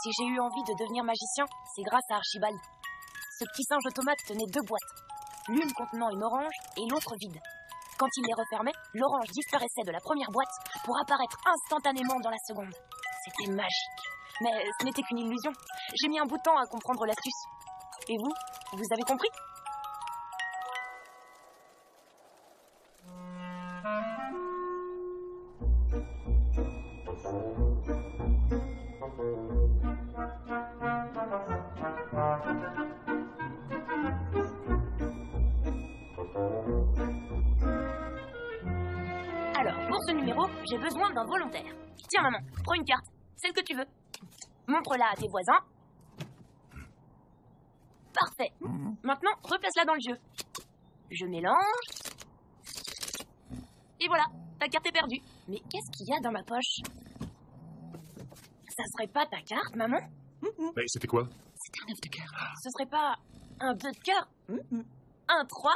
Si j'ai eu envie de devenir magicien, c'est grâce à Archibald. Ce petit singe automate tenait 2 boîtes, l'une contenant une orange et l'autre vide. Quand il les refermait, l'orange disparaissait de la première boîte pour apparaître instantanément dans la seconde. C'était magique. Mais ce n'était qu'une illusion. J'ai mis un bout de temps à comprendre l'astuce. Et vous avez compris ? Alors, pour ce numéro, j'ai besoin d'un volontaire. Tiens, maman, prends une carte, celle que tu veux. Montre-la à tes voisins. Parfait. Maintenant, replace-la dans le jeu. Je mélange. Et voilà, ta carte est perdue. Mais qu'est-ce qu'il y a dans ma poche? Ça serait pas ta carte, maman? Mais c'était quoi? C'était un œuf de cœur. Ce serait pas un 2 de cœur? Un 3?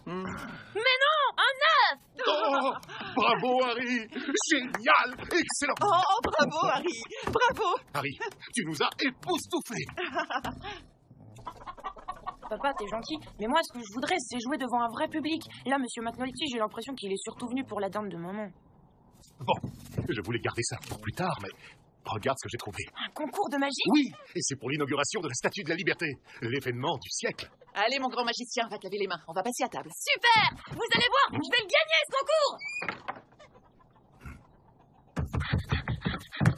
Mais non, un 9! Oh, bravo, Harry! Génial! Excellent! Oh, bravo, Harry! Bravo! Harry, tu nous as époustouflés! Papa, t'es gentil, mais moi, ce que je voudrais, c'est jouer devant un vrai public. Là, Monsieur McNulty, j'ai l'impression qu'il est surtout venu pour la dinde de maman. Bon, je voulais garder ça pour plus tard, mais regarde ce que j'ai trouvé. Un concours de magie? Oui, et c'est pour l'inauguration de la Statue de la Liberté, l'événement du siècle. Allez, mon grand magicien, va te laver les mains. On va passer à table. Super! Vous allez voir, je vais le gagner, ce concours!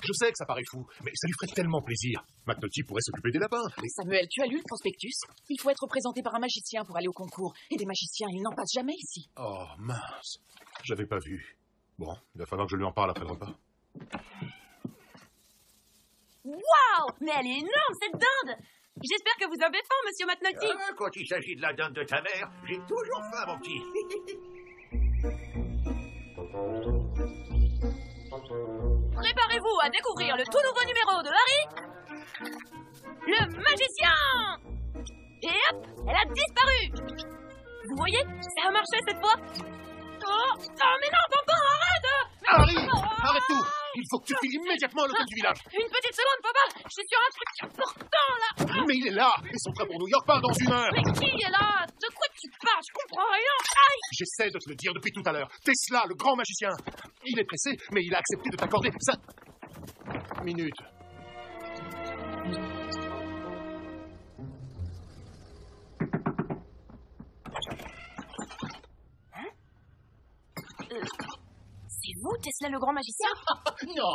Je sais que ça paraît fou, mais ça lui ferait tellement plaisir. McNulty pourrait s'occuper des lapins. Samuel, tu as lu le prospectus? Il faut être représenté par un magicien pour aller au concours. Et des magiciens, ils n'en passent jamais ici. Oh, mince. J'avais pas vu. Bon, il va falloir que je lui en parle après le repas. Waouh! Mais elle est énorme, cette dinde! J'espère que vous avez faim, Monsieur McNulty. Quand il s'agit de la dinde de ta mère, j'ai toujours faim, mon petit. Préparez-vous à découvrir le tout nouveau numéro de Harry, le magicien! Et hop, elle a disparu! Vous voyez, ça a marché cette fois! Oh mais non, Tonton, arrête! Harry, arrête tout! Il faut que tu files immédiatement à l'hôtel du village. Une petite seconde, papa! Je suis sur un truc important, là! Mais il est là! Et son train pour New York part dans 1 heure! Mais qui est là? De quoi tu parles? Je comprends rien! Aïe! J'essaie de te le dire depuis tout à l'heure. Tesla, le grand magicien. Il est pressé, mais il a accepté de t'accorder 5 minutes. C'est vous, Tesla, le grand magicien? Non,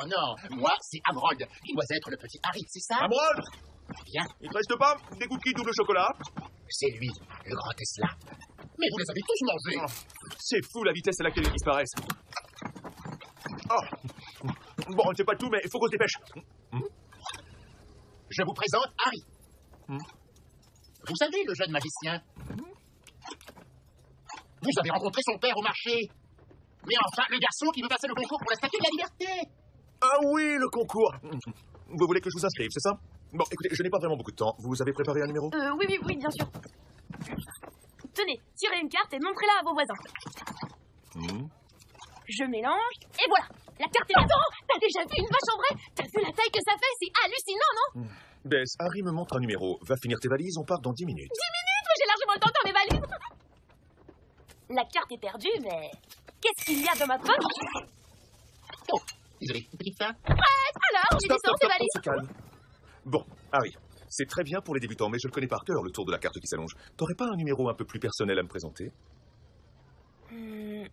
moi, c'est Harold, qui doit être le petit Harry, c'est ça? Harold, Bien, il te reste pas des cookies double chocolat? c'est lui, le grand Tesla. Mais vous les avez tous mangés. C'est fou la vitesse à laquelle ils disparaissent. Oh. Bon, c'est pas tout, mais il faut qu'on se dépêche. Je vous présente Harry. Vous savez, le jeune magicien. Vous avez rencontré son père au marché. Mais enfin, le garçon qui veut passer le concours pour la Statue de la Liberté. Ah oui, le concours. Vous voulez que je vous inscrive, c'est ça? Bon, écoutez, je n'ai pas vraiment beaucoup de temps. Vous avez préparé un numéro? Oui, bien sûr. Tenez, tirez une carte et montrez-la à vos voisins. Je mélange, et voilà! La carte est... Attends! T'as déjà vu une vache en vrai? T'as vu la taille que ça fait? C'est hallucinant, non? Bess, Harry me montre un numéro. Va finir tes valises, on part dans 10 minutes. 10 minutes? Mais j'ai largement le temps de faire mes valises! La carte est perdue, mais... Qu'est-ce qu'il y a dans ma poche? Oh, désolé, une petite faim. Alors, j'ai Stop, descendu ces on valises. se calme. Bon, Harry, c'est très bien pour les débutants, mais je le connais par cœur, le tour de la carte qui s'allonge. T'aurais pas un numéro un peu plus personnel à me présenter? Mais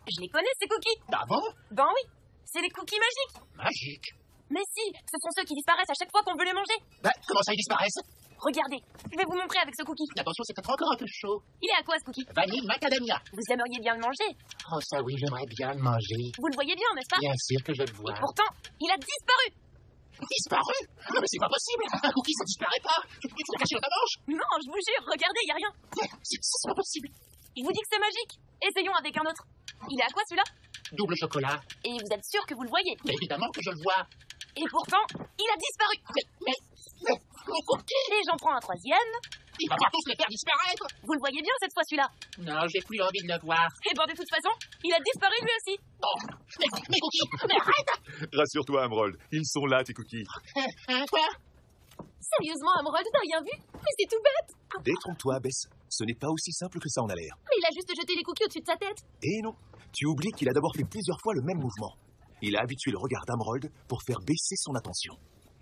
je les connais, ces cookies! Ah bon? Ben oui, c'est les cookies magiques! Magique. Mais si, ce sont ceux qui disparaissent à chaque fois qu'on veut les manger! Bah, comment ça, ils disparaissent? Regardez, je vais vous montrer avec ce cookie. Attention, c'est peut-être encore un peu chaud. Il est à quoi, ce cookie? Vanille macadamia. Vous aimeriez bien le manger? Oh, ça oui, j'aimerais bien le manger. Vous le voyez bien, n'est-ce pas? Bien sûr que je le vois. Et pourtant, il a disparu! Disparu? Non, mais c'est pas possible. Un cookie, ça disparaît pas. Tu l'as caché dans ta manche? Non, je vous jure, regardez, il y a rien. C'est pas possible. Je vous dis que c'est magique. Essayons avec un autre. Il est à quoi, celui-là? Double chocolat. Et vous êtes sûr que vous le voyez? Mais évidemment que je le vois. Et pourtant, il a disparu. Mais, mon cookie. Et j'en prends un troisième. Il va pas tous les faire disparaître. Vous le voyez bien cette fois celui-là. Non, j'ai plus envie de le voir. Et bon, de toute façon, il a disparu lui aussi. Oh, mais Cookie, mais arrête. Rassure-toi, Emerald, ils sont là, tes cookies. Quoi? Sérieusement, Emerald, t'as rien vu? Mais c'est tout bête. Détrompe-toi, Bess. Ce n'est pas aussi simple que ça en a l'air. Mais il a juste jeté les cookies au-dessus de sa tête. Et non, tu oublies qu'il a d'abord fait plusieurs fois le même mouvement. Il a habitué le regard d'Emerald pour faire baisser son attention.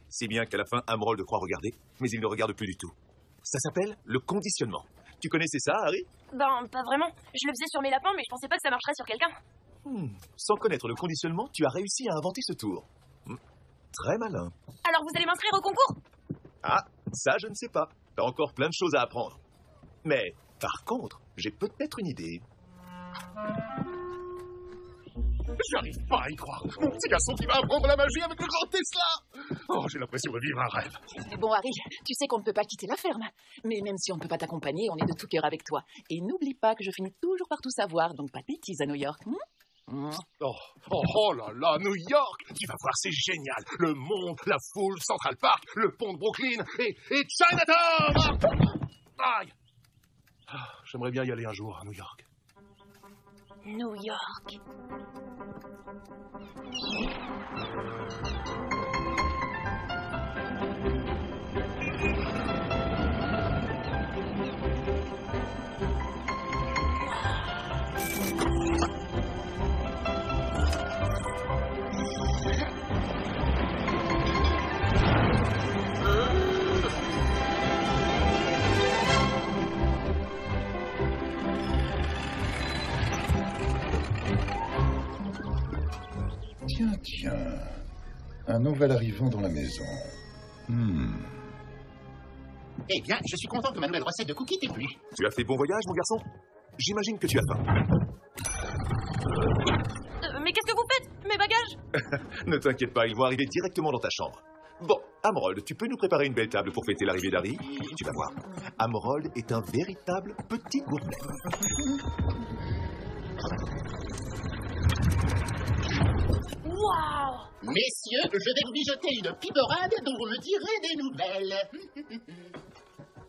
Si bien qu'à la fin, Emerald croit regarder, mais il ne regarde plus du tout. Ça s'appelle le conditionnement. Tu connaissais ça, Harry? Ben, pas vraiment. Je le faisais sur mes lapins, mais je pensais pas que ça marcherait sur quelqu'un. Sans connaître le conditionnement, tu as réussi à inventer ce tour. Très malin. Alors vous allez m'inscrire au concours? Ah, ça je ne sais pas. T'as encore plein de choses à apprendre. Mais, par contre, j'ai peut-être une idée. J'arrive pas à y croire. Mon petit garçon qui va apprendre la magie avec le grand Tesla. Oh, j'ai l'impression de vivre un rêve. Mais bon, Harry, tu sais qu'on ne peut pas quitter la ferme. Mais même si on ne peut pas t'accompagner, on est de tout cœur avec toi. Et n'oublie pas que je finis toujours par tout savoir, donc pas de bêtises à New York. Oh là là, New York. Tu vas voir, c'est génial. Le monde, la foule, Central Park, le pont de Brooklyn et Chinatown. Aïe. J'aimerais bien y aller un jour à New York. New York. Tiens, un nouvel arrivant dans la maison. Eh bien, je suis content que ma nouvelle recette de cookies t'ait plu. Tu as fait bon voyage, mon garçon? J'imagine que tu as faim. Mais qu'est-ce que vous faites? Mes bagages? Ne t'inquiète pas, ils vont arriver directement dans ta chambre. Bon, Emerald, tu peux nous préparer une belle table pour fêter l'arrivée d'Harry? Tu vas voir, Emerald est un véritable petit gourmet. Waouh! Messieurs, je vais vous mijoter une piperade dont vous me direz des nouvelles.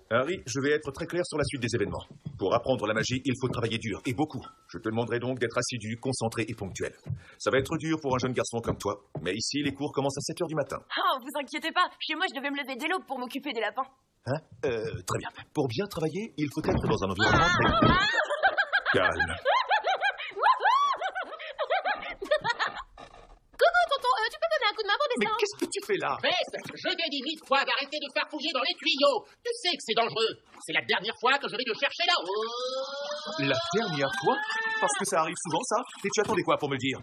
Harry, je vais être très clair sur la suite des événements. Pour apprendre la magie, il faut travailler dur, et beaucoup. Je te demanderai donc d'être assidu, concentré et ponctuel. Ça va être dur pour un jeune garçon comme toi, mais ici, les cours commencent à 7 h du matin. Oh, vous inquiétez pas, chez moi je devais me lever dès l'aube pour m'occuper des lapins. Hein? Très bien. Pour bien travailler, il faut être dans un environnement très... calme. Tu peux me donner un coup de main pour Mais descendre? qu'est-ce que tu fais là? Bess, je t'ai dit 1000 fois d'arrêter de faire fouiller dans les tuyaux. Tu sais que c'est dangereux. C'est la dernière fois que je vais te chercher là-haut. La dernière fois? Parce que ça arrive souvent, ça? Et tu attendais quoi pour me le dire?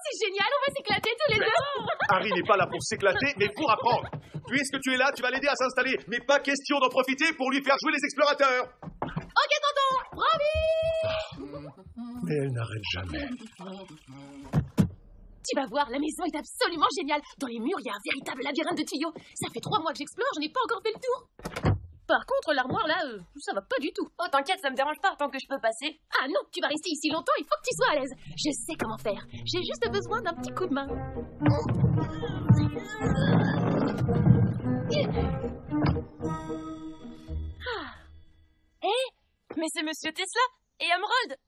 C'est génial, on va s'éclater tous les deux. Harry n'est pas là pour s'éclater, mais pour apprendre. Puisque tu es là, tu vas l'aider à s'installer. Mais pas question d'en profiter pour lui faire jouer les explorateurs. Ok, tonton, promis. Mais elle n'arrête jamais. Tu vas voir, la maison est absolument géniale. Dans les murs, il y a un véritable labyrinthe de tuyaux. Ça fait 3 mois que j'explore, je n'ai pas encore fait le tour. Par contre, l'armoire, là, ça va pas du tout. Oh, t'inquiète, ça me dérange pas tant que je peux passer. Ah non, tu vas rester ici longtemps, il faut que tu sois à l'aise. Je sais comment faire. J'ai juste besoin d'un petit coup de main. Mais c'est Monsieur Tesla et Emerald.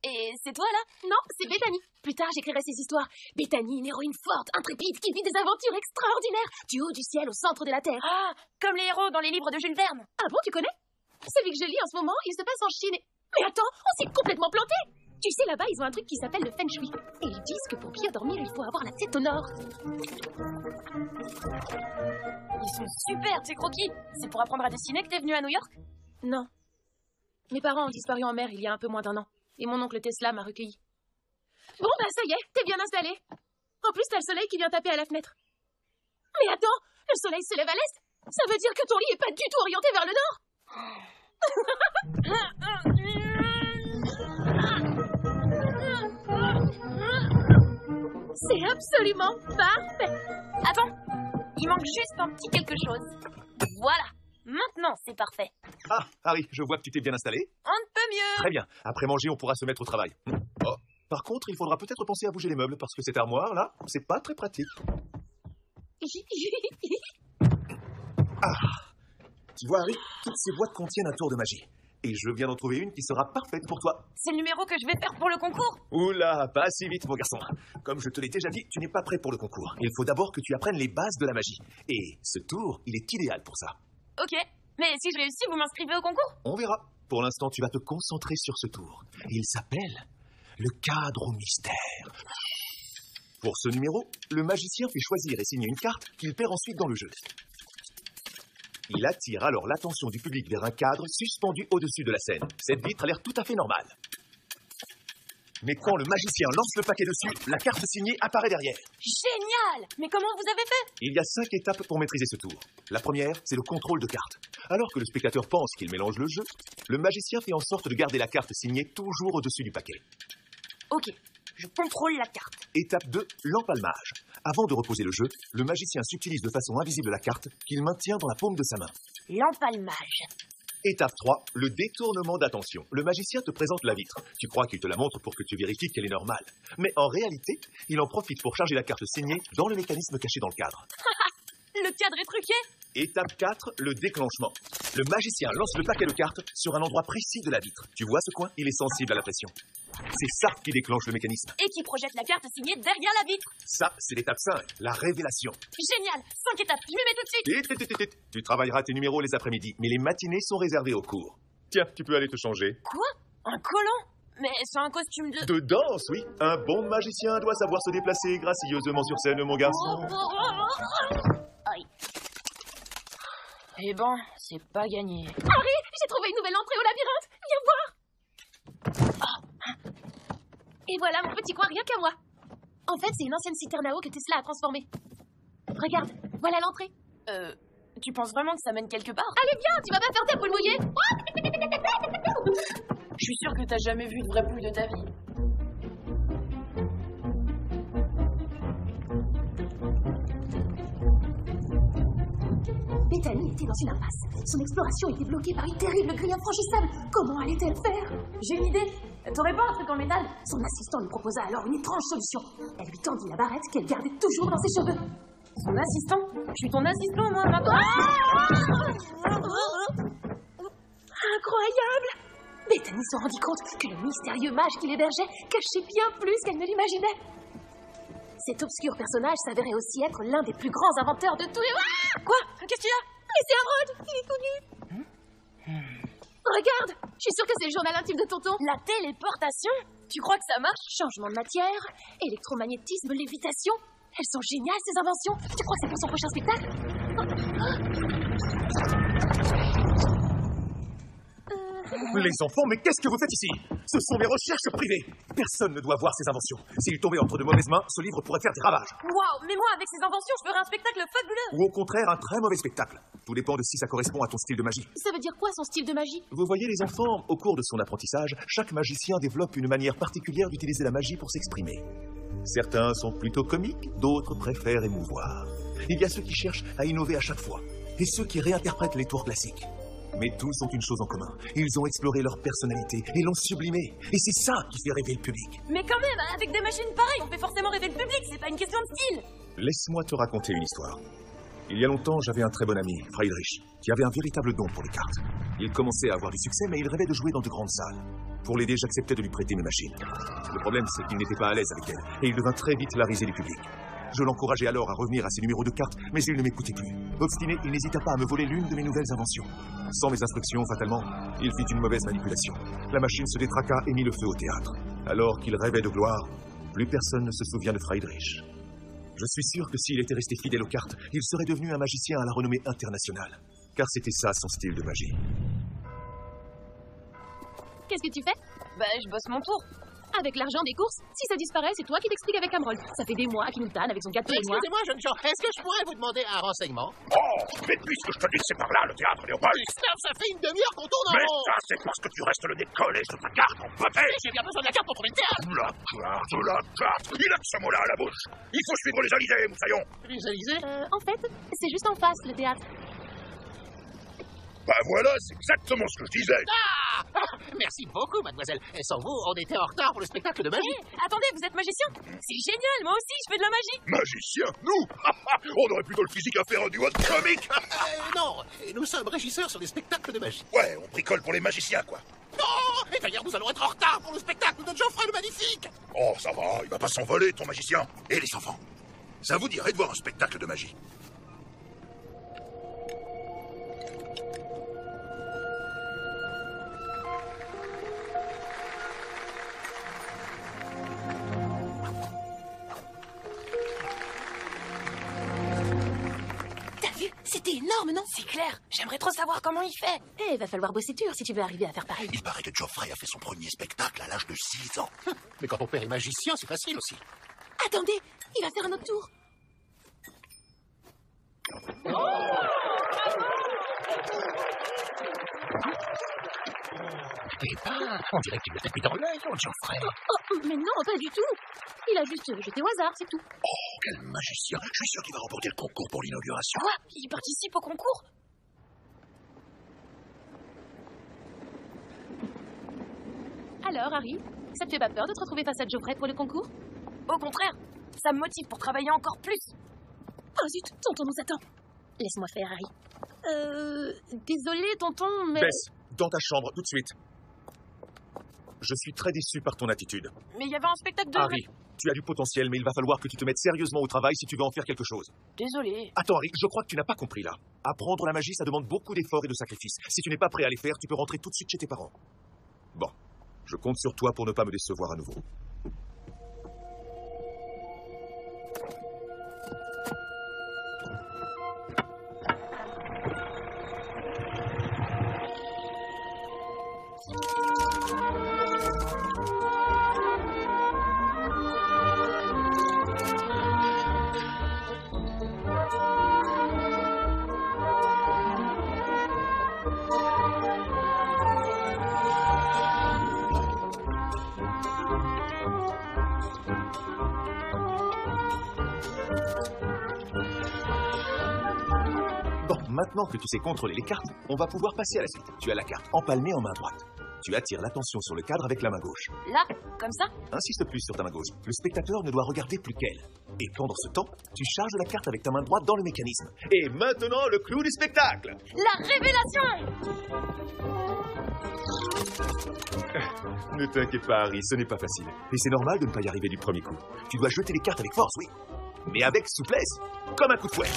Et c'est toi, là? Non, c'est Bethany. Plus tard, j'écrirai ces histoires. Bethany, une héroïne forte, intrépide, qui vit des aventures extraordinaires, du haut du ciel au centre de la Terre. Ah, comme les héros dans les livres de Jules Verne. Ah bon, tu connais? Celui que je lis en ce moment, il se passe en Chine. Mais attends, on s'est complètement planté. Tu sais, là-bas, ils ont un truc qui s'appelle le Feng Shui. Et ils disent que pour bien dormir, il faut avoir la tête au nord. Ils sont super, tes croquis. C'est pour apprendre à dessiner que t'es venu à New York? Non. Mes parents ont disparu en mer il y a un peu moins d'1 an. Et mon oncle Tesla m'a recueilli. Bon, bah ça y est, t'es bien installé. En plus, t'as le soleil qui vient taper à la fenêtre. Mais attends, le soleil se lève à l'est. Ça veut dire que ton lit est pas du tout orienté vers le nord. C'est absolument parfait. Attends, il manque juste un petit quelque chose. Voilà, maintenant c'est parfait. Ah, Harry, je vois que tu t'es bien installé. On ne peut mieux. Très bien. Après manger, on pourra se mettre au travail. Oh. Par contre, il faudra peut-être penser à bouger les meubles parce que cette armoire, là, c'est pas très pratique. Ah. Tu vois, Harry, toutes ces boîtes contiennent un tour de magie. Et je viens d'en trouver une qui sera parfaite pour toi. C'est le numéro que je vais faire pour le concours. Oula, pas si vite, mon garçon. Comme je te l'ai déjà dit, tu n'es pas prêt pour le concours. Il faut d'abord que tu apprennes les bases de la magie. Et ce tour, il est idéal pour ça. Ok, mais si je réussis, vous m'inscrivez au concours? On verra. Pour l'instant, tu vas te concentrer sur ce tour. Il s'appelle le cadre au mystère. Pour ce numéro, le magicien fait choisir et signer une carte qu'il perd ensuite dans le jeu. Il attire alors l'attention du public vers un cadre suspendu au-dessus de la scène. Cette vitre a l'air tout à fait normale. Mais quand le magicien lance le paquet dessus, la carte signée apparaît derrière. Génial! Mais comment vous avez fait? Il y a 5 étapes pour maîtriser ce tour. La première, c'est le contrôle de carte. Alors que le spectateur pense qu'il mélange le jeu, le magicien fait en sorte de garder la carte signée toujours au-dessus du paquet. Ok, je contrôle la carte. Étape 2, l'empalmage. Avant de reposer le jeu, le magicien subtilise de façon invisible la carte qu'il maintient dans la paume de sa main. L'empalmage. Étape 3, le détournement d'attention. Le magicien te présente la vitre. Tu crois qu'il te la montre pour que tu vérifies qu'elle est normale. Mais en réalité, il en profite pour charger la carte signée dans le mécanisme caché dans le cadre. Le cadre est truqué? Étape 4, le déclenchement. Le magicien lance le paquet de cartes sur un endroit précis de la vitre. Tu vois ce coin? Il est sensible à la pression. C'est ça qui déclenche le mécanisme. Et qui projette la carte signée derrière la vitre. Ça, c'est l'étape 5, la révélation. Génial! 5 étapes, je m'y mets tout de suite. Tu travailleras tes numéros les après-midi, mais les matinées sont réservées aux cours. Tiens, tu peux aller te changer. Quoi? Un collant? Mais c'est un costume de... De danse, oui. Un bon magicien doit savoir se déplacer gracieusement sur scène, mon garçon. Aïe. Eh ben, c'est pas gagné. Harry, j'ai trouvé une nouvelle entrée au labyrinthe. Viens voir. Et voilà mon petit coin rien qu'à moi. En fait, c'est une ancienne citerne à eau que Tesla a transformée. Regarde, voilà l'entrée. Tu penses vraiment que ça mène quelque part? Allez, viens, tu vas pas faire ta poule mouillée. Je suis sûre que t'as jamais vu de vraie poule de ta vie. Bethany était dans une impasse. Son exploration était bloquée par une terrible grille infranchissable. Comment allait-elle faire? J'ai une idée. T'aurais pas un truc en métal? Son assistant lui proposa alors une étrange solution. Elle lui tendit la barrette qu'elle gardait toujours dans ses cheveux. Son assistant? Je suis ton assistant, moi, maintenant. Incroyable! Bethany se rendit compte que le mystérieux mage qui l'hébergeait cachait bien plus qu'elle ne l'imaginait. Cet obscur personnage s'avérait aussi être l'un des plus grands inventeurs de tous les... Quoi? Qu'est-ce qu'il y a? Mais c'est Harold! Il est tout nu! Regarde! Je suis sûre que c'est le journal intime de tonton. La téléportation? Tu crois que ça marche? Changement de matière, électromagnétisme, lévitation. Elles sont géniales, ces inventions. Tu crois que c'est pour son prochain spectacle? Les enfants, mais qu'est-ce que vous faites ici? Ce sont mes recherches privées. Personne ne doit voir ces inventions. S'il tombait entre de mauvaises mains, ce livre pourrait faire des ravages. Waouh, mais moi, avec ces inventions, je ferais un spectacle fabuleux. Ou au contraire, un très mauvais spectacle. Tout dépend de si ça correspond à ton style de magie. Ça veut dire quoi, son style de magie? Vous voyez, les enfants, au cours de son apprentissage, chaque magicien développe une manière particulière d'utiliser la magie pour s'exprimer. Certains sont plutôt comiques, d'autres préfèrent émouvoir. Il y a ceux qui cherchent à innover à chaque fois, et ceux qui réinterprètent les tours classiques. Mais tous ont une chose en commun. Ils ont exploré leur personnalité et l'ont sublimée. Et c'est ça qui fait rêver le public. Mais quand même, avec des machines pareilles, on fait forcément rêver le public, c'est pas une question de style. Laisse-moi te raconter une histoire. Il y a longtemps, j'avais un très bon ami, Friedrich, qui avait un véritable don pour les cartes. Il commençait à avoir du succès, mais il rêvait de jouer dans de grandes salles. Pour l'aider, j'acceptais de lui prêter mes machines. Le problème, c'est qu'il n'était pas à l'aise avec elles, et il devint très vite la risée du public. Je l'encourageais alors à revenir à ses numéros de cartes, mais il ne m'écoutait plus. Obstiné, il n'hésita pas à me voler l'une de mes nouvelles inventions. Sans mes instructions, fatalement, il fit une mauvaise manipulation. La machine se détraqua et mit le feu au théâtre. Alors qu'il rêvait de gloire, plus personne ne se souvient de Friedrich. Je suis sûr que s'il était resté fidèle aux cartes, il serait devenu un magicien à la renommée internationale. Car c'était ça son style de magie. Qu'est-ce que tu fais? Bah, je bosse mon tour. Avec l'argent des courses, si ça disparaît, c'est toi qui t'expliques avec Emerald. Ça fait des mois qu'il nous tanne avec son gâteau et noir. Excusez-moi, jeune gens, est-ce que je pourrais vous demander un renseignement? Oh, mais puisque je te dis que c'est par là, le théâtre Léopold. Christophe, ça fait une demi-heure qu'on tourne en Mais rond. ça, c'est parce que tu restes le nez collé sur ta carte en papier. J'ai bien besoin de la carte pour trouver le théâtre. La carte. Il a que ce mot-là à la bouche. Il faut suivre les alizés, moussaillon. Les Alizés? En fait, c'est juste en face, le théâtre. Bah voilà, c'est exactement ce que je disais. Ah! Merci beaucoup, mademoiselle. Et sans vous, on était en retard pour le spectacle de magie. Attendez, vous êtes magicien? C'est génial, moi aussi, je fais de la magie. Magicien, nous On aurait plutôt le physique à faire un duo de comique. Non, nous sommes régisseurs sur des spectacles de magie. Ouais, on bricole pour les magiciens, quoi. Oh, et d'ailleurs, nous allons être en retard pour le spectacle de Geoffrey le Magnifique. Oh, ça va, il va pas s'envoler, ton magicien. Et les enfants, ça vous dirait de voir un spectacle de magie? C'était énorme, non? C'est clair. J'aimerais trop savoir comment il fait. Eh, va falloir bosser dur si tu veux arriver à faire pareil. Il paraît que Geoffrey a fait son premier spectacle à l'âge de 6 ans. Mais quand ton père est magicien, c'est facile aussi. Attendez, il va faire un autre tour. Eh ben, on dirait qu'il le tapé dans l'œil, mon Geoffrey. Oh, mais non, pas du tout. Il a juste jeté au hasard, c'est tout. Oh, quel magicien. Je suis sûr qu'il va remporter le concours pour l'inauguration. Quoi? Il participe au concours? Alors, Harry, ça te fait pas peur de te retrouver face à Geoffrey pour le concours? Au contraire, ça me motive pour travailler encore plus. Oh zut, tonton nous attend. Laisse-moi faire, Harry. Désolé, tonton, mais... Bess, dans ta chambre, tout de suite. Je suis très déçu par ton attitude. Mais il y avait un spectacle de... Harry, tu as du potentiel, mais il va falloir que tu te mettes sérieusement au travail si tu veux en faire quelque chose. Désolé. Attends, Harry, je crois que tu n'as pas compris là. Apprendre la magie, ça demande beaucoup d'efforts et de sacrifices. Si tu n'es pas prêt à les faire, tu peux rentrer tout de suite chez tes parents. Bon, je compte sur toi pour ne pas me décevoir à nouveau. Bon, maintenant que tu sais contrôler les cartes, on va pouvoir passer à la suite. Tu as la carte empalmée en main droite. Tu attires l'attention sur le cadre avec la main gauche. Là, comme ça? Insiste plus sur ta main gauche. Le spectateur ne doit regarder plus qu'elle. Et pendant ce temps, tu charges la carte avec ta main droite dans le mécanisme. Et maintenant, le clou du spectacle. La révélation! Ne t'inquiète pas, Harry, ce n'est pas facile. Et c'est normal de ne pas y arriver du premier coup. Tu dois jeter les cartes avec force, oui. Mais avec souplesse, comme un coup de fouet.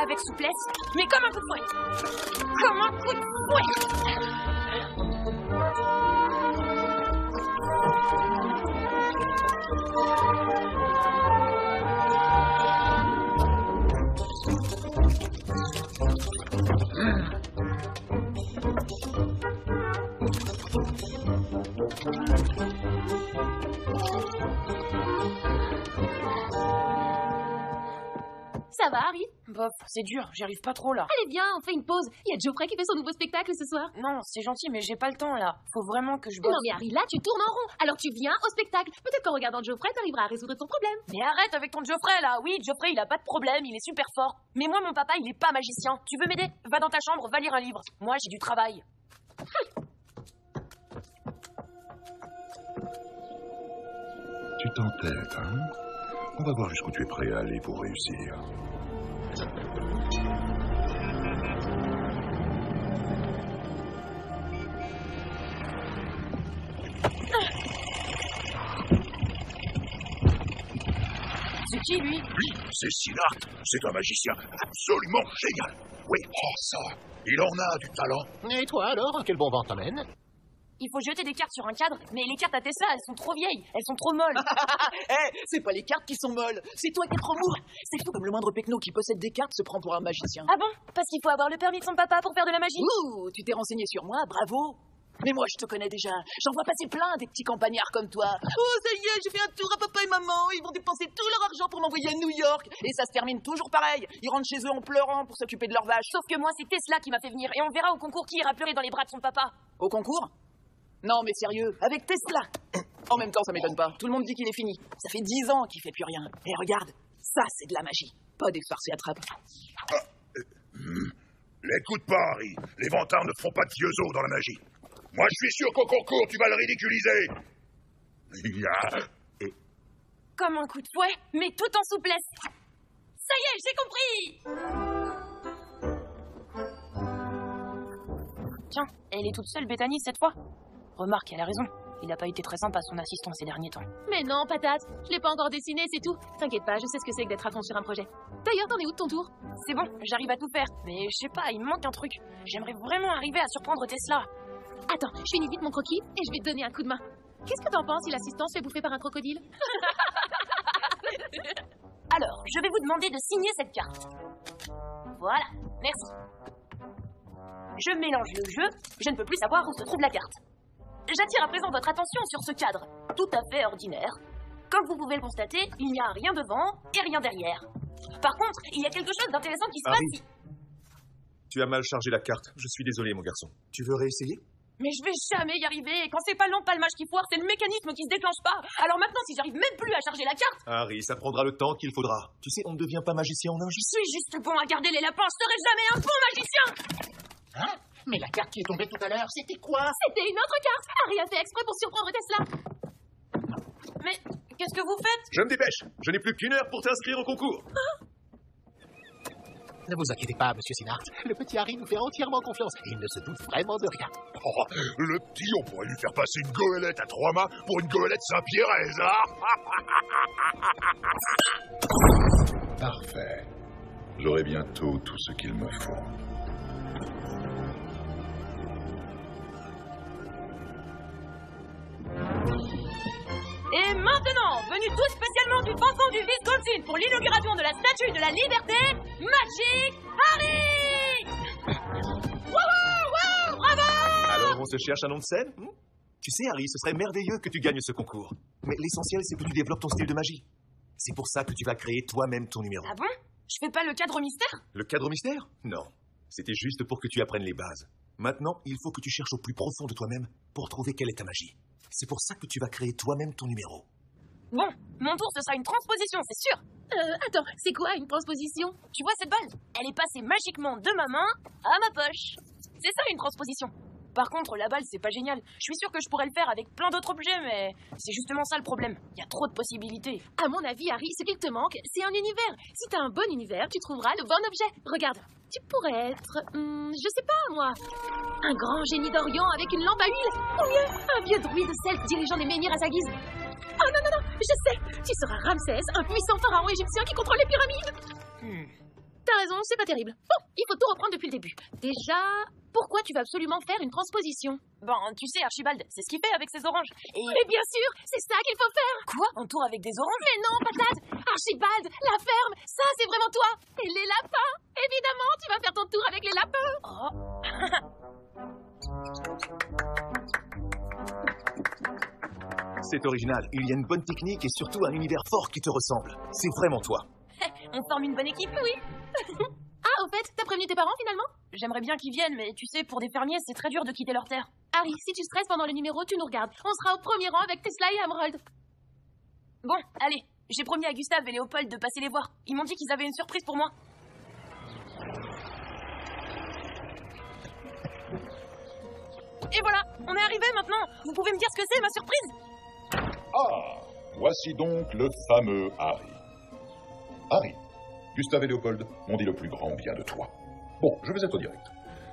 Avec souplesse, mais comme un coup de fouet. Comme un coup de fouet. Ça va, Harry? Bof, c'est dur, j'y arrive pas trop là. Allez, viens, on fait une pause. Il y a Geoffrey qui fait son nouveau spectacle ce soir. Non, c'est gentil, mais j'ai pas le temps là. Faut vraiment que je bosse. Non, mais Harry, là, tu tournes en rond. Alors tu viens au spectacle. Peut-être qu'en regardant Geoffrey, t'arriveras à résoudre ton problème. Mais arrête avec ton Geoffrey là. Oui, Geoffrey, il a pas de problème, il est super fort. Mais moi, mon papa, il est pas magicien. Tu veux m'aider? Va dans ta chambre, va lire un livre. Moi, j'ai du travail. Tu t'entêtes, hein? On va voir jusqu'où tu es prêt à aller pour réussir. C'est qui lui? Lui, c'est Syllart. C'est un magicien absolument génial. Oui, oh ça, il en a du talent. Et toi alors, quel bon vent t'emmène? Il faut jeter des cartes sur un cadre, mais les cartes à Tessa, elles sont trop vieilles, elles sont trop molles. C'est pas les cartes qui sont molles, c'est toi qui es trop mou. C'est fou comme le moindre pecno qui possède des cartes se prend pour un magicien. Ah bon? Parce qu'il faut avoir le permis de son papa pour faire de la magie? Ouh, tu t'es renseigné sur moi, bravo. Mais moi, je te connais déjà. J'en vois passer plein des petits campagnards comme toi. Oh, ça y est, j'ai fait un tour à papa et maman. Ils vont dépenser tout leur argent pour m'envoyer à New York. Et ça se termine toujours pareil. Ils rentrent chez eux en pleurant pour s'occuper de leurs vaches. Sauf que moi, c'est Tesla qui m'a fait venir, et on verra au concours qui ira pleurer dans les bras de son papa. Au concours? Non, mais sérieux, avec Tesla. En même temps, ça m'étonne pas. Tout le monde dit qu'il est fini. Ça fait 10 ans qu'il fait plus rien. Et regarde, ça, c'est de la magie. Pas des farces et attrapes. Écoute pas, Harry. Les vantards ne feront pas de vieux os dans la magie. Moi, je suis sûr qu'au concours, tu vas le ridiculiser. Comme un coup de fouet, mais tout en souplesse. Ça y est, j'ai compris! Tiens, elle est toute seule, Bethany, cette fois. Remarque, elle a raison. Il n'a pas été très sympa, son assistant, ces derniers temps. Mais non, patate, je l'ai pas encore dessiné, c'est tout. T'inquiète pas, je sais ce que c'est que d'être à fond sur un projet. D'ailleurs, t'en es où de ton tour? C'est bon, j'arrive à tout faire. Mais je sais pas, il me manque un truc. J'aimerais vraiment arriver à surprendre Tesla. Attends, je finis vite mon croquis et je vais te donner un coup de main. Qu'est-ce que t'en penses si l'assistant se fait bouffer par un crocodile? Alors, je vais vous demander de signer cette carte. Voilà, merci. Je mélange le jeu, je ne peux plus savoir où se trouve la carte. J'attire à présent votre attention sur ce cadre, tout à fait ordinaire. Comme vous pouvez le constater, il n'y a rien devant et rien derrière. Par contre, il y a quelque chose d'intéressant qui se passe ici. Tu as mal chargé la carte. Je suis désolé, mon garçon. Tu veux réessayer? Mais je vais jamais y arriver. Quand c'est pas l'empalmage qui foire, c'est le mécanisme qui se déclenche pas. Alors maintenant, si j'arrive même plus à charger la carte... Harry, ça prendra le temps qu'il faudra. Tu sais, on ne devient pas magicien en un Je suis juste bon à garder les lapins. Je serai jamais un bon magicien. Hein? Mais la carte qui est tombée tout à l'heure, c'était quoi? C'était une autre carte. Harry a fait exprès pour surprendre Tesla. Mais qu'est-ce que vous faites? Je me dépêche. Je n'ai plus qu'1 heure pour t'inscrire au concours. Ne vous inquiétez pas, monsieur Sinart. Le petit Harry nous fait entièrement confiance. Il ne se doute vraiment de rien. Oh, le petit, on pourrait lui faire passer une goélette à 3 mains pour une goélette Saint-Pierrez, hein? Parfait. J'aurai bientôt tout ce qu'il me faut. Et maintenant, venu tout spécialement du fin fond du Wisconsin pour l'inauguration de la Statue de la Liberté, Magic Harry! Wouhou! Bravo! Alors, on se cherche un nom de scène? Tu sais, Harry, ce serait merveilleux que tu gagnes ce concours. Mais l'essentiel, c'est que tu développes ton style de magie. C'est pour ça que tu vas créer toi-même ton numéro. Ah bon? Je fais pas le cadre mystère? Le cadre mystère? Non. C'était juste pour que tu apprennes les bases. Maintenant, il faut que tu cherches au plus profond de toi-même pour trouver quelle est ta magie. C'est pour ça que tu vas créer toi-même ton numéro. Bon, mon tour, ce sera une transposition, c'est sûr. Attends, c'est quoi une transposition? Tu vois cette balle? Elle est passée magiquement de ma main à ma poche. C'est ça une transposition. Par contre, la balle, c'est pas génial. Je suis sûr que je pourrais le faire avec plein d'autres objets, mais c'est justement ça le problème. Il y a trop de possibilités. À mon avis, Harry, ce qu'il te manque, c'est un univers. Si t'as un bon univers, tu trouveras le bon objet. Regarde, tu pourrais être, je sais pas, moi, un grand génie d'Orient avec une lampe à huile. Ou mieux, un vieux druide celte dirigeant des menhirs à sa guise. Oh non, non, non, je sais. Tu seras Ramsès, un puissant pharaon égyptien qui contrôle les pyramides. T'as raison, c'est pas terrible. Bon, il faut tout reprendre depuis le début. Déjà, pourquoi tu vas absolument faire une transposition? Bon, tu sais, Archibald, c'est ce qu'il fait avec ses oranges. Et... Mais bien sûr, c'est ça qu'il faut faire. Quoi? Un tour avec des oranges? Mais non, patate. Archibald, la ferme, ça c'est vraiment toi. Et les lapins, évidemment, tu vas faire ton tour avec les lapins. Oh. C'est original. Il y a une bonne technique et surtout un univers fort qui te ressemble. C'est vraiment toi. On forme une bonne équipe? Oui. Ah, au fait, t'as prévenu tes parents finalement? J'aimerais bien qu'ils viennent, mais tu sais, pour des fermiers, c'est très dur de quitter leur terre. Harry, si tu stresses pendant le numéro, tu nous regardes. On sera au premier rang avec Tesla et Emerald. Bon, allez, j'ai promis à Gustave et Léopold de passer les voir. Ils m'ont dit qu'ils avaient une surprise pour moi. Et voilà, on est arrivé maintenant. Vous pouvez me dire ce que c'est, ma surprise? Ah, voici donc le fameux Harry. Harry, Gustave et Léopold m'ont dit le plus grand bien de toi. Bon, je vais être direct.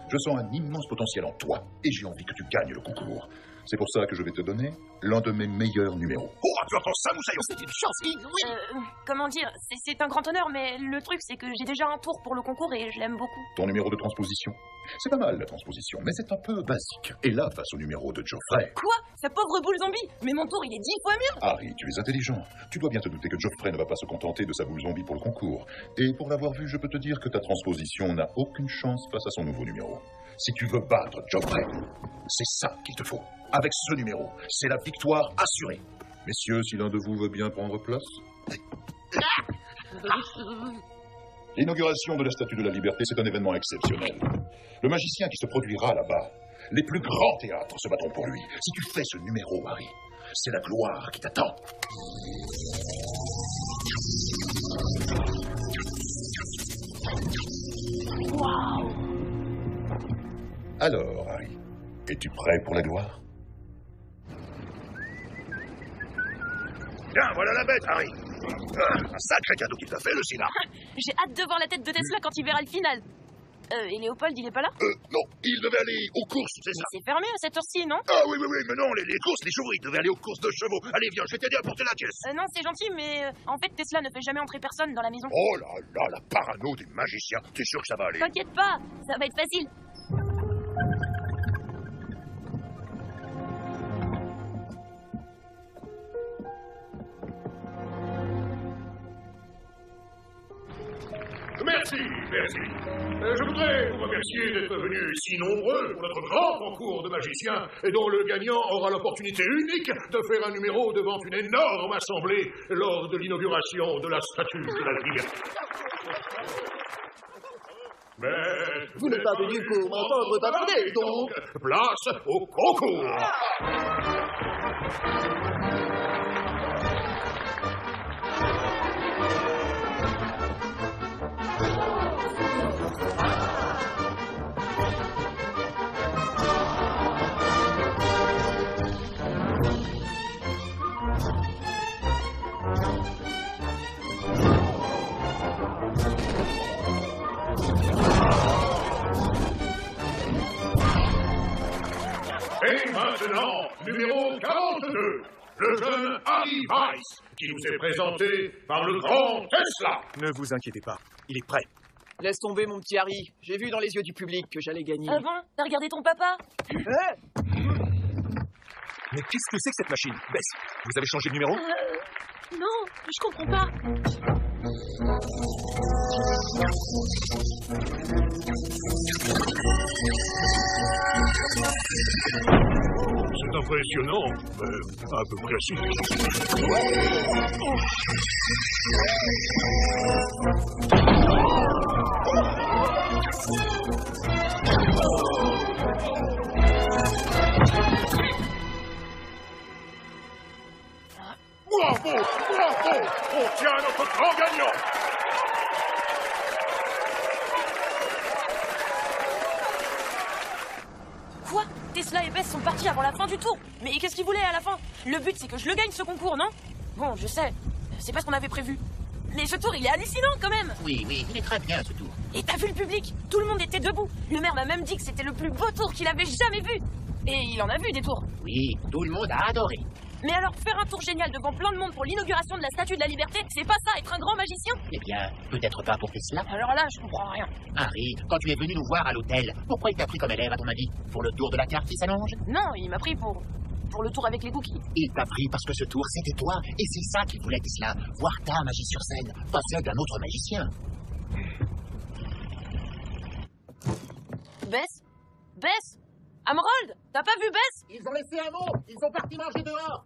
Je sens un immense potentiel en toi et j'ai envie que tu gagnes le concours. C'est pour ça que je vais te donner l'un de mes meilleurs numéros. Oh, tu entends ça, Moussaillon? C'est une chance inouïe. Comment dire, c'est un grand honneur, mais le truc, c'est que j'ai déjà un tour pour le concours et je l'aime beaucoup. Ton numéro de transposition? C'est pas mal, la transposition, mais c'est un peu basique. Et là, face au numéro de Geoffrey... Quoi? Sa pauvre boule zombie? Mais mon tour, il est 10 fois mieux. Harry, tu es intelligent. Tu dois bien te douter que Geoffrey ne va pas se contenter de sa boule zombie pour le concours. Et pour l'avoir vu, je peux te dire que ta transposition n'a aucune chance face à son nouveau numéro. Si tu veux battre Geoffrey, c'est ça qu'il te faut. Avec ce numéro, c'est la victoire assurée. Messieurs, si l'un de vous veut bien prendre place. L'inauguration de la Statue de la Liberté, c'est un événement exceptionnel. Le magicien qui se produira là-bas, les plus grands théâtres se battront pour lui. Si tu fais ce numéro, Harry, c'est la gloire qui t'attend. Waouh! Alors, Harry, es-tu prêt pour la gloire? Tiens, voilà la bête, Harry. Un sacré cadeau qu'il t'a fait, le Sina. J'ai hâte de voir la tête de Tesla quand il verra le final. Et Léopold, il est pas là? Non, il devait aller aux courses, c'est Mais ça. c'est fermé à cette heure-ci, non? Ah oui, mais non, les courses, les chevaux, ils devaient aller aux courses de chevaux. Allez, viens, je vais t'aider à porter la caisse. Non, c'est gentil, mais en fait, Tesla ne fait jamais entrer personne dans la maison. Oh là là, la parano des magiciens. T'es sûr que ça va aller? T'inquiète pas, ça va être facile. Merci. Je voudrais vous remercier d'être venus si nombreux pour notre grand concours de magiciens et dont le gagnant aura l'opportunité unique de faire un numéro devant une énorme assemblée lors de l'inauguration de la Statue de la Liberté. Mais Vous n'êtes pas venu pour m'entendre bavarder, donc. Place au concours. Et maintenant, numéro 42, le jeune Harry Weiss, qui vous est présenté par le grand Tesla. Ne vous inquiétez pas, il est prêt. Laisse tomber, mon petit Harry. J'ai vu dans les yeux du public que j'allais gagner. Ah bon? T'as regardé ton papa? Mais qu'est-ce que c'est que cette machine? Bess, vous avez changé de numéro? Non, je comprends pas. C'est impressionnant, mais un peu classique. Bravo! On tient notre grand gagnant! Quoi? Tesla et Bess sont partis avant la fin du tour. Mais qu'est-ce qu'ils voulaient à la fin? Le but, c'est que je le gagne, ce concours, non? Bon, je sais. C'est pas ce qu'on avait prévu. Mais ce tour, il est hallucinant, quand même. Oui, il est très bien ce tour. Et t'as vu le public? Tout le monde était debout. Le maire m'a même dit que c'était le plus beau tour qu'il avait jamais vu. Et il en a vu des tours. Oui, tout le monde a adoré. Mais alors, faire un tour génial devant plein de monde pour l'inauguration de la Statue de la Liberté, c'est pas ça, être un grand magicien? Eh bien, peut-être pas pour Tesla. Alors là, je comprends rien. Harry, quand tu es venu nous voir à l'hôtel, pourquoi il t'a pris comme élève, à ton avis? Pour le tour de la carte qui s'allonge? Non, il m'a pris pour le tour avec les cookies. Il t'a pris parce que ce tour, c'était toi. Et c'est ça qu'il voulait, Tesla. Voir ta magie sur scène, pas celle d'un autre magicien. Bess? Emerald? T'as pas vu Bess? Ils ont laissé un mot. Ils sont partis manger dehors.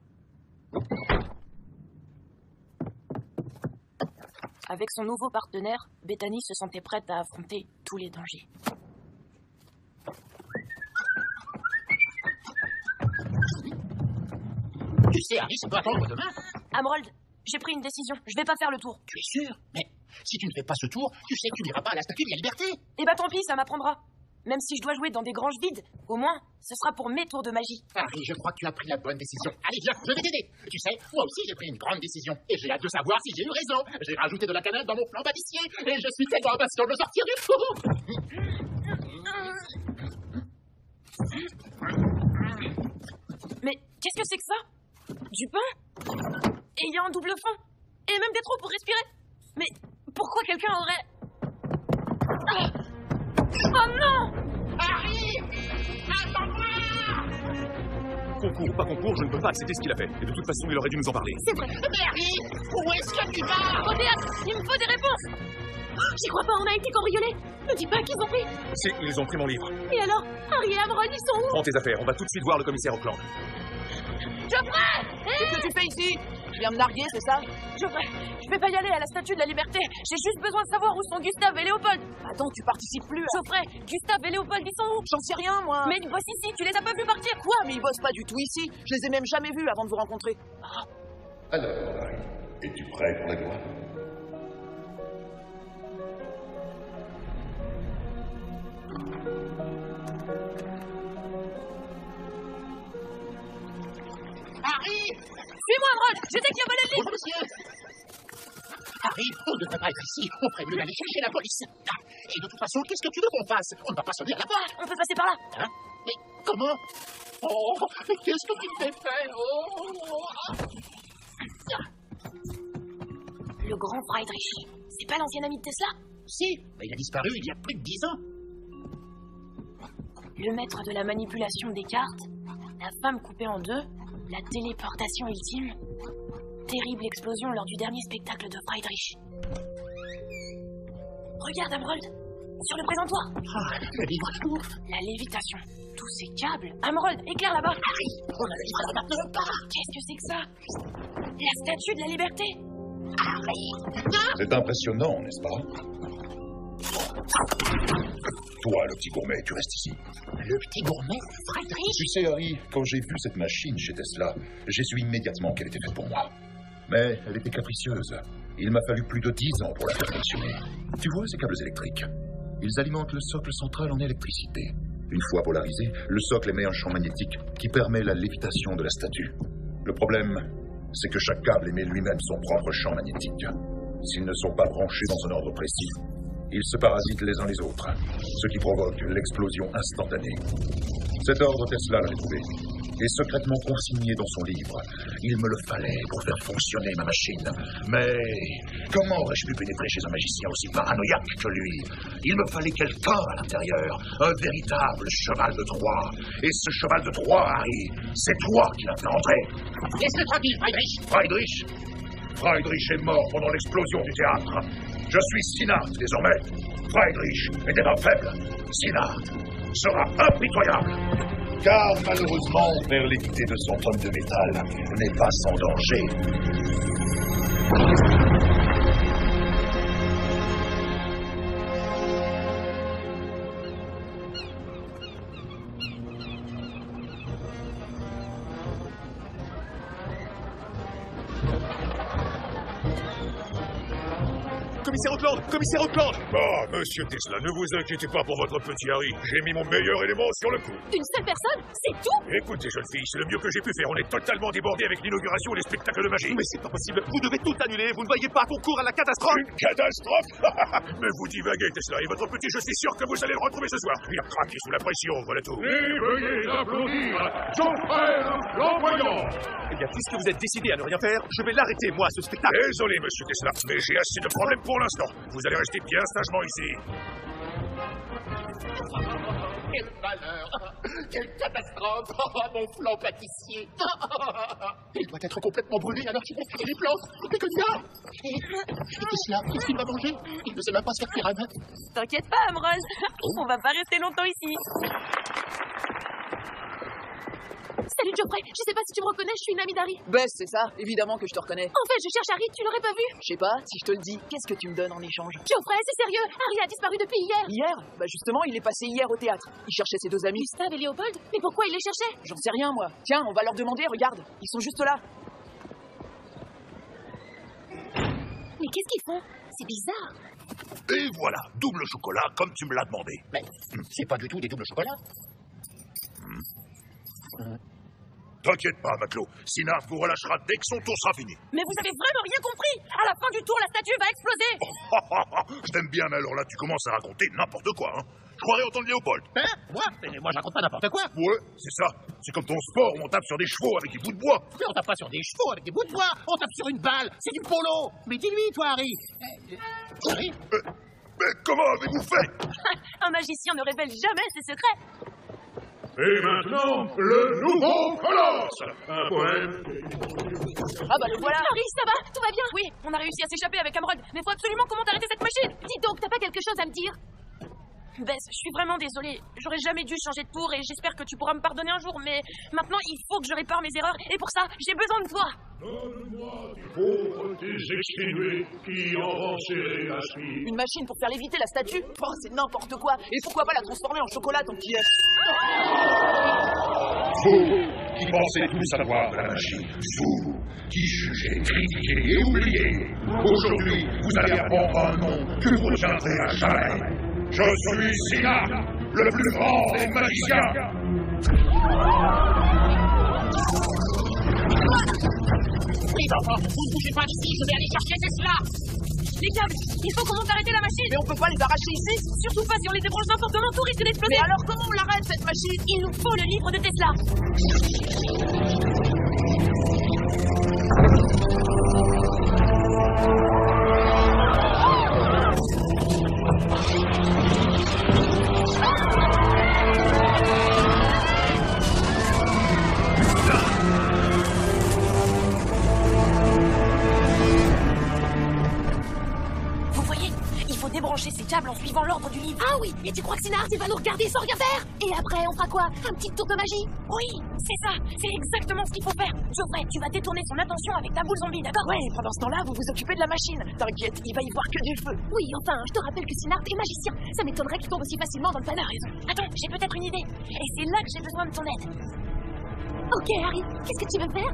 Avec son nouveau partenaire, Bethany se sentait prête à affronter tous les dangers. Tu sais, Harry, ça peut attendre demain. Emerald, j'ai pris une décision. Je vais pas faire le tour. Tu es sûr? Mais si tu ne fais pas ce tour, tu sais que tu n'iras pas à la Statue de la Liberté. Eh bah tant pis, ça m'apprendra. Même si je dois jouer dans des granges vides, au moins, ce sera pour mes tours de magie. Harry, je crois que tu as pris la bonne décision. Allez, viens, je vais t'aider. Tu sais, moi aussi, j'ai pris une grande décision. Et j'ai hâte de savoir si j'ai eu raison. J'ai rajouté de la cannelle dans mon flan pâtissier. Et je suis tellement impatient de sortir du four. Mais qu'est-ce que c'est que ça? Du pain? Et il y a un double fond. Et même des trous pour respirer. Mais pourquoi quelqu'un aurait... Ah! Oh non! Harry! Attends-moi! Concours ou pas concours, je ne peux pas accepter ce qu'il a fait. Et de toute façon, il aurait dû nous en parler. C'est vrai. Mais Harry, où est-ce que tu vas? Au théâtre, il me faut des réponses. J'y crois pas, on a été cambriolés. Ne dis pas qu'ils ont pris. Si, ils ont pris mon livre. Et alors, Harry et Emerald, ils sont où? Prends tes affaires, on va tout de suite voir le commissaire Auckland. Geoffrey! Qu'est-ce que tu fais ici? Tu viens me narguer, c'est ça? Je vais pas y aller à la Statue de la Liberté. J'ai juste besoin de savoir où sont Gustave et Léopold. Attends, tu participes plus à... Geoffrey, Gustave et Léopold, ils sont où? J'en sais rien, moi. Mais ils bossent ici, tu les as pas vus partir? Quoi? Mais ils bossent pas du tout ici. Je les ai même jamais vus avant de vous rencontrer. Alors, Harry, es-tu prêt pour la gloire? Harry! Suis-moi, Emerald! Je sais qui a volé le livre! Monsieur! Harry, on ne devrait pas être ici. On prévu d'aller chercher la police. Et de toute façon, qu'est-ce que tu veux qu'on fasse? On ne va pas sonner à la porte. On peut passer par là. Hein? Mais comment? Oh, mais qu'est-ce que tu me fais faire? Oh. Le grand Friedrich. C'est pas l'ancien ami de Tesla? Si, mais il a disparu il y a plus de 10 ans. Le maître de la manipulation des cartes, la femme coupée en deux, la téléportation ultime. Terrible explosion lors du dernier spectacle de Friedrich. Regarde, Emerald, sur le présentoir. Oh, le livre lourd. La lévitation. Tous ces câbles. Emerald, éclaire là-bas. Harry, on a le livre à la ne veut pas. Qu'est-ce que c'est que ça? La statue de la liberté. C'est impressionnant, n'est-ce pas? Toi, le petit gourmet, tu restes ici. Le petit gourmet, Friedrich? Tu sais, Harry, quand j'ai vu cette machine chez Tesla, j'ai su immédiatement qu'elle était faite pour moi. Mais elle était capricieuse. Il m'a fallu plus de 10 ans pour la faire fonctionner. Tu vois ces câbles électriques? Ils alimentent le socle central en électricité. Une fois polarisé, le socle émet un champ magnétique qui permet la lévitation de la statue. Le problème, c'est que chaque câble émet lui-même son propre champ magnétique. S'ils ne sont pas branchés dans un ordre précis, ils se parasitent les uns les autres, ce qui provoque l'explosion instantanée. Cet ordre, Tesla l'avait trouvé, et secrètement consigné dans son livre. Il me le fallait pour faire fonctionner ma machine. Mais comment aurais-je pu pénétrer chez un magicien aussi paranoïaque que lui? Il me fallait quelqu'un à l'intérieur, un véritable cheval de Troie. Et ce cheval de Troie, Harry, c'est toi qui l'as fait entrer. Laisse-le tranquille, Friedrich. Friedrich est mort pendant l'explosion du théâtre. Je suis Sinard désormais. Friedrich n'était pas faible. Sinard sera impitoyable. Car malheureusement, faire l'équité de son homme de métal n'est pas sans danger. Commissaire Auckland! Ah, monsieur Tesla, ne vous inquiétez pas pour votre petit Harry. J'ai mis mon meilleur élément sur le coup. D'une seule personne? C'est tout? Écoutez, jeune fille, c'est le mieux que j'ai pu faire. On est totalement débordé avec l'inauguration des spectacles de magie. Mais c'est pas possible. Vous devez tout annuler. Vous ne voyez pas qu'on court à la catastrophe? Une catastrophe? Mais vous divaguez, Tesla, et votre petit, je suis sûr que vous allez le retrouver ce soir. Il a craqué sous la pression, voilà tout. Et veuillez applaudir Geoffrey l'Employant. Eh bien, puisque vous êtes décidé à ne rien faire, je vais l'arrêter, moi, ce spectacle. Désolé, monsieur Tesla, mais j'ai assez de problèmes pour l'instant. Vous allez rester bien sagement ici. Quel malheur! Quelle catastrophe! Oh, mon flan pâtissier! Il doit être complètement brûlé alors qu'il a fait les plantes! Mais que ça! Et Tesla, qu'est-ce qu'il va manger? Il ne sait même pas se faire cuire un œuf. T'inquiète pas, Emerald. On va pas rester longtemps ici. Salut Geoffrey, je sais pas si tu me reconnais, je suis une amie d'Harry. Bess, c'est ça? Évidemment que je te reconnais. En fait, je cherche Harry, tu l'aurais pas vu? Je sais pas, si je te le dis, qu'est-ce que tu me donnes en échange? Geoffrey, c'est sérieux, Harry a disparu depuis hier. Hier? Bah justement, il est passé hier au théâtre. Il cherchait ses deux amis. Gustave et Léopold? Mais pourquoi il les cherchait? J'en sais rien, moi. Tiens, on va leur demander, regarde. Ils sont juste là. Mais qu'est-ce qu'ils font? C'est bizarre. Et voilà, double chocolat comme tu me l'as demandé. Mais c'est pas du tout des doubles chocolats. T'inquiète pas, Matelot. Sinard vous relâchera dès que son tour sera fini. Mais vous avez vraiment rien compris. À la fin du tour, la statue va exploser. Je t'aime bien, mais alors là, tu commences à raconter n'importe quoi, hein. Je croirais entendre Léopold. Hein? Moi? Mais moi, je raconte pas n'importe quoi. Ouais, c'est ça. C'est comme ton sport où on tape sur des chevaux avec des bouts de bois. Mais on tape pas sur des chevaux avec des bouts de bois. On tape sur une balle. C'est du polo. Mais dis-lui, toi, Harry. Harry? Mais comment avez-vous fait? Un magicien ne révèle jamais ses secrets. Et maintenant, le nouveau colosse. Un poème. Ah bah le voilà. Harry, ça va? Tout va bien? Oui, on a réussi à s'échapper avec Emerald, mais faut absolument comment arrêter cette machine. Dis donc, t'as pas quelque chose à me dire? Bess, je suis vraiment désolée. J'aurais jamais dû changer de tour et j'espère que tu pourras me pardonner un jour, mais maintenant il faut que je répare mes erreurs et pour ça, j'ai besoin de toi. Donne-moi des pauvretés exténuées qui en enserrer la suite. Une machine pour faire léviter la statue? Oh, c'est n'importe quoi. Et pourquoi pas la transformer en chocolat tant qu'il y est? Vous, qui pensez tout savoir de la magie. Vous, qui jugez, critiquez et oubliez. Aujourd'hui, vous allez apprendre un nom que vous retiendrez à jamais. Je suis Sinard, le plus grand des magiciens. Les enfants, vous ne bougez pas d'ici, je vais aller chercher Tesla. Les câbles, il faut qu'on monte arrêter la machine. Mais on peut pas les arracher ici. Surtout pas si on les débranche n'importe comment, tout risque d'exploser. Mais alors comment on l'arrête cette machine? Il nous faut le livre de Tesla. Débrancher ces câbles en suivant l'ordre du livre. Ah oui, et tu crois que Sinard, il va nous regarder sans rien faire? Et après, on fera quoi? Un petit tour de magie? Oui, c'est ça, c'est exactement ce qu'il faut faire. Geoffrey, tu vas détourner son attention avec ta boule zombie, d'accord? Ouais, pendant ce temps-là, vous vous occupez de la machine. T'inquiète, il va y voir que du feu. Oui, enfin, je te rappelle que Sinard est magicien. Ça m'étonnerait qu'il tombe aussi facilement dans le panneau. Attends, j'ai peut-être une idée. Et c'est là que j'ai besoin de ton aide. Ok, Harry, qu'est-ce que tu veux faire?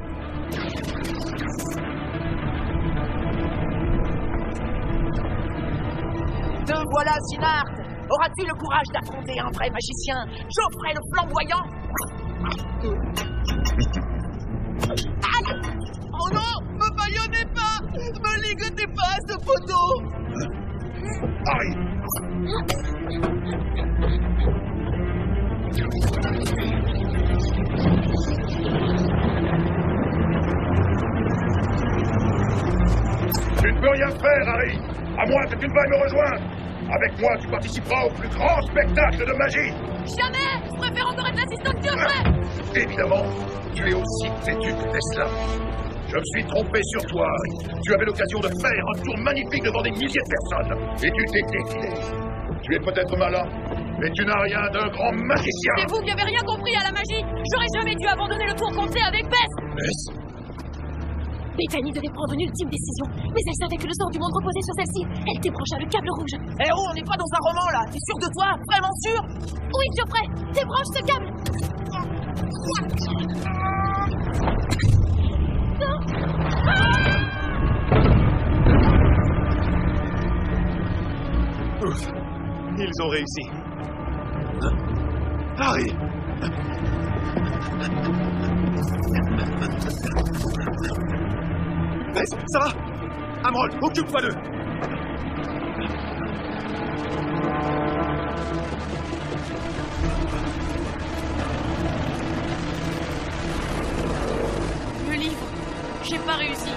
Te voilà, Sinard. Auras-tu le courage d'affronter un vrai magicien, Geoffrey le flamboyant? Aïe! Oh non! Me baillonnez pas! Me ligotez pas à ce poteau! Harry! Tu ne peux rien faire, Harry! À moins que tu ne veuilles me rejoindre! Avec moi, tu participeras au plus grand spectacle de magie! Jamais! Je préfère encore être l'assistant de Geoffrey! Évidemment, tu es aussi têtu que Tesla. Je me suis trompé sur toi, Harry. Tu avais l'occasion de faire un tour magnifique devant des milliers de personnes. Et tu t'es défilé. Tu es peut-être malin, mais tu n'as rien d'un grand magicien. C'est vous qui avez rien compris à la magie! J'aurais jamais dû abandonner le tour compté avec Bess! Bess? Bethany devait prendre une ultime décision, mais elle savait que le sort du monde reposait sur celle-ci. Elle débrancha le câble rouge. Eh oh, on n'est pas dans un roman là! T'es sûr de toi? Vraiment sûr? Oui, Geoffrey! Débranche ce câble! Ouf, ils ont réussi. Harry! Bess, ça va? Emerald, occupe-toi d'eux! Le livre, j'ai pas réussi.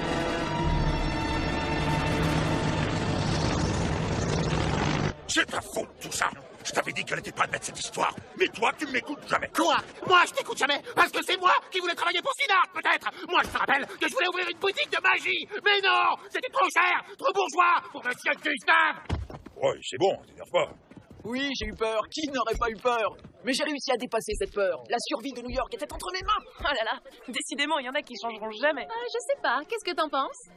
C'est ta faute, tout ça. Je t'avais dit qu'elle n'était pas bête, cette histoire. Mais toi, tu ne m'écoutes jamais. Quoi? Moi, je t'écoute jamais, parce que c'est moi qui voulais travailler pour Sinard, peut-être. Moi, je te rappelle que je voulais ouvrir une boutique de magie. Mais non, c'était trop cher, trop bourgeois pour Monsieur Gustave. Ouais, c'est bon, t'énerve pas. Oui, j'ai eu peur. Qui n'aurait pas eu peur? Mais j'ai réussi à dépasser cette peur. La survie de New York était entre mes mains. Oh là là, décidément, il y en a qui changeront jamais. Je sais pas, qu'est-ce que t'en penses?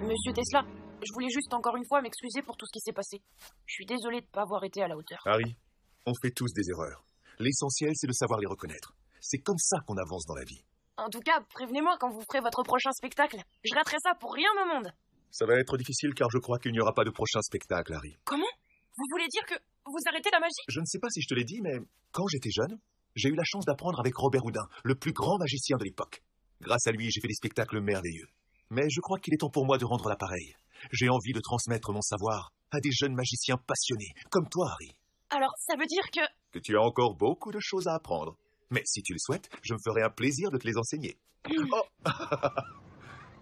Monsieur Tesla, je voulais juste encore une fois m'excuser pour tout ce qui s'est passé. Je suis désolé de ne pas avoir été à la hauteur. Harry, on fait tous des erreurs. L'essentiel, c'est de savoir les reconnaître. C'est comme ça qu'on avance dans la vie. En tout cas, prévenez-moi quand vous ferez votre prochain spectacle. Je raterai ça pour rien au monde. Ça va être difficile car je crois qu'il n'y aura pas de prochain spectacle, Harry. Comment? Vous voulez dire que vous arrêtez la magie? Je ne sais pas si je te l'ai dit, mais quand j'étais jeune, j'ai eu la chance d'apprendre avec Robert Houdin, le plus grand magicien de l'époque. Grâce à lui, j'ai fait des spectacles merveilleux. Mais je crois qu'il est temps pour moi de rendre l'appareil. J'ai envie de transmettre mon savoir à des jeunes magiciens passionnés, comme toi, Harry. Alors, ça veut dire que... Que tu as encore beaucoup de choses à apprendre. Mais si tu le souhaites, je me ferai un plaisir de te les enseigner. Oh.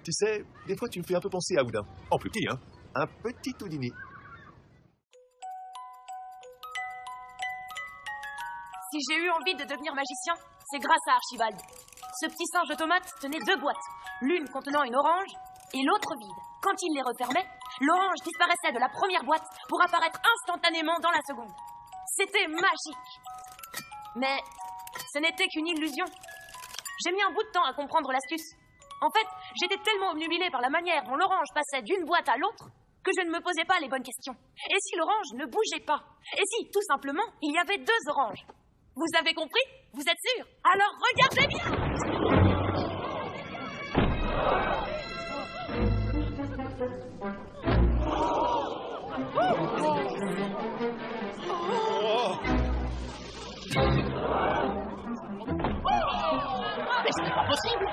Tu sais, des fois tu me fais un peu penser à Houdin. En plus petit, hein. Un petit Houdini. Si j'ai eu envie de devenir magicien, c'est grâce à Archibald. Ce petit singe automate tenait 2 boîtes, l'une contenant une orange et l'autre vide. Quand il les refermait, l'orange disparaissait de la première boîte pour apparaître instantanément dans la seconde. C'était magique. Mais ce n'était qu'une illusion. J'ai mis un bout de temps à comprendre l'astuce. En fait, j'étais tellement obnubilée par la manière dont l'orange passait d'une boîte à l'autre que je ne me posais pas les bonnes questions. Et si l'orange ne bougeait pas? Et si, tout simplement, il y avait 2 oranges? Vous avez compris? Vous êtes sûr? Alors regardez bien! Mais ce n'est pas possible.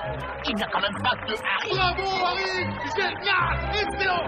Il n'y a quand même pas que Harry. Bravo, Harry! Génial! Excellent!